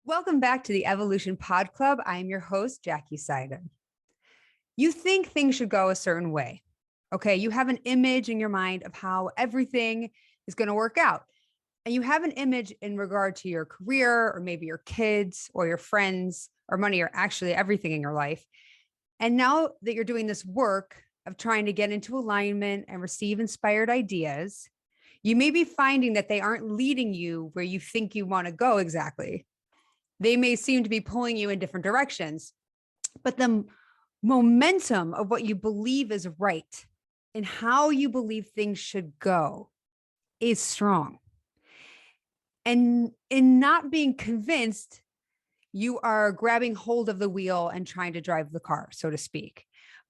Welcome back to the Evolution Podclub. I am your host, Jackie Seiden. You think things should go a certain way. Okay, you have an image in your mind of how everything is going to work out. And you have an image in regard to your career or maybe your kids or your friends or money or actually everything in your life. And now that you're doing this work of trying to get into alignment and receive inspired ideas, you may be finding that they aren't leading you where you think you want to go exactly. They may seem to be pulling you in different directions, but the momentum of what you believe is right and how you believe things should go is strong. And in not being convinced, you are grabbing hold of the wheel and trying to drive the car, so to speak,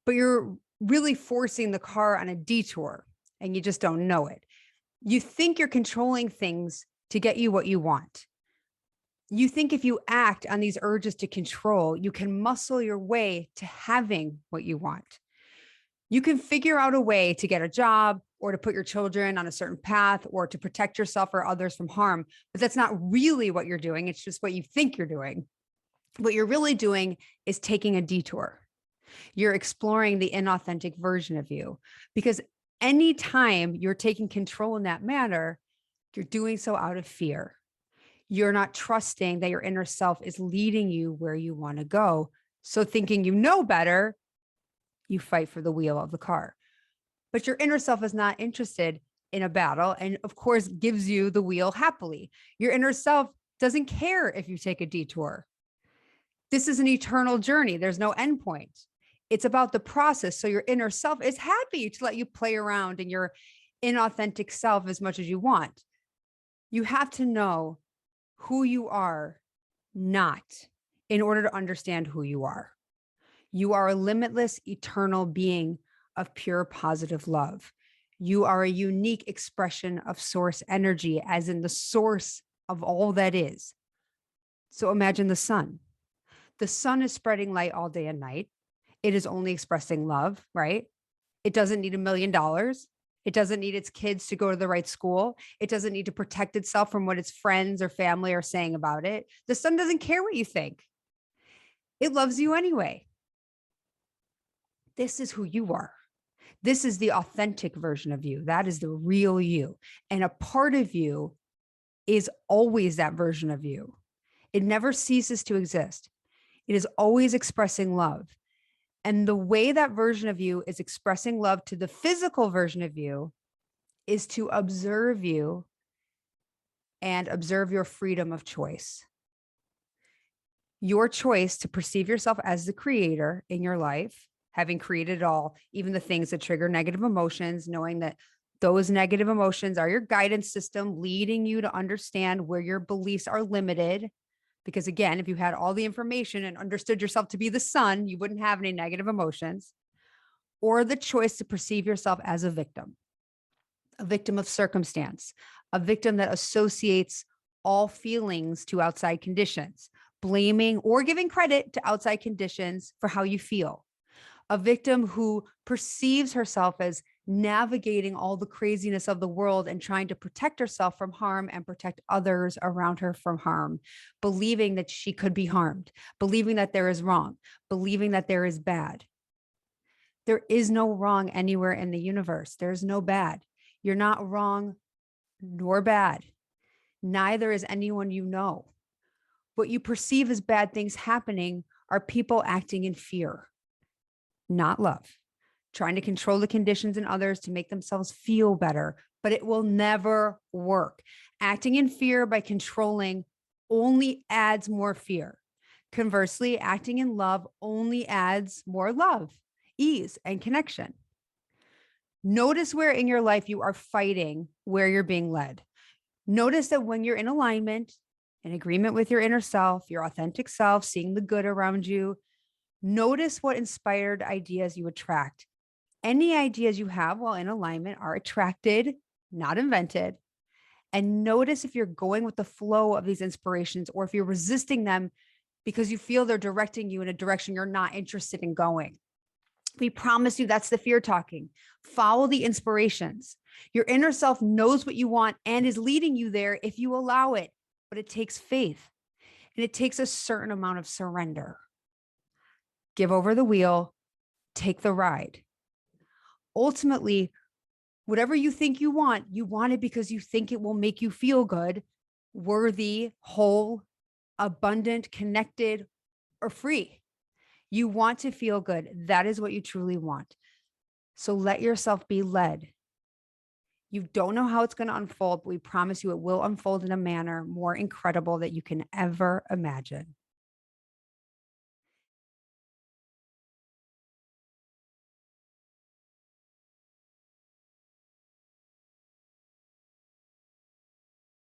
but you're really forcing the car on a detour and you just don't know it. You think you're controlling things to get you what you want. You think if you act on these urges to control, you can muscle your way to having what you want. You can figure out a way to get a job or to put your children on a certain path or to protect yourself or others from harm, but that's not really what you're doing. It's just what you think you're doing. What you're really doing is taking a detour. You're exploring the inauthentic version of you because anytime you're taking control in that manner, you're doing so out of fear. You're not trusting that your inner self is leading you where you want to go. So thinking you know better, you fight for the wheel of the car. But your inner self is not interested in a battle and of course gives you the wheel happily. Your inner self doesn't care if you take a detour. This is an eternal journey. There's no end point. It's about the process. So your inner self is happy to let you play around in your inauthentic self as much as you want. You have to know who you are not in order to understand who you are. You are a limitless, eternal being of pure positive love. You are a unique expression of source energy, as in the source of all that is. So imagine the sun. The sun is spreading light all day and night. It is only expressing love, right? It doesn't need $1 million. It doesn't need its kids to go to the right school. It doesn't need to protect itself from what its friends or family are saying about it. The sun doesn't care what you think. It loves you anyway. This is who you are. This is the authentic version of you. That is the real you. And a part of you is always that version of you. It never ceases to exist. It is always expressing love. And the way that version of you is expressing love to the physical version of you is to observe you and observe your freedom of choice. Your choice to perceive yourself as the creator in your life, having created it all, even the things that trigger negative emotions, knowing that those negative emotions are your guidance system, leading you to understand where your beliefs are limited. Because again, if you had all the information and understood yourself to be the sun, you wouldn't have any negative emotions. Or the choice to perceive yourself as a victim of circumstance, a victim that associates all feelings to outside conditions, blaming or giving credit to outside conditions for how you feel. A victim who perceives herself as navigating all the craziness of the world and trying to protect herself from harm and protect others around her from harm, believing that she could be harmed, believing that there is wrong, believing that there is bad. There is no wrong anywhere in the universe. There's no bad. You're not wrong nor bad. Neither is anyone you know. What you perceive as bad things happening are people acting in fear, not love, trying to control the conditions in others to make themselves feel better, but it will never work. Acting in fear by controlling only adds more fear. Conversely, acting in love only adds more love, ease, and connection. Notice where in your life you are fighting, where you're being led. Notice that when you're in alignment, in agreement with your inner self, your authentic self, seeing the good around you, notice what inspired ideas you attract. Any ideas you have while in alignment are attracted, not invented. And notice if you're going with the flow of these inspirations or if you're resisting them because you feel they're directing you in a direction you're not interested in going. We promise you that's the fear talking. Follow the inspirations. Your inner self knows what you want and is leading you there if you allow it, but it takes faith. And it takes a certain amount of surrender. Give over the wheel, take the ride. Ultimately, whatever you think you want it because you think it will make you feel good, worthy, whole, abundant, connected, or free. You want to feel good. That is what you truly want. So let yourself be led. You don't know how it's going to unfold, but we promise you it will unfold in a manner more incredible that you can ever imagine.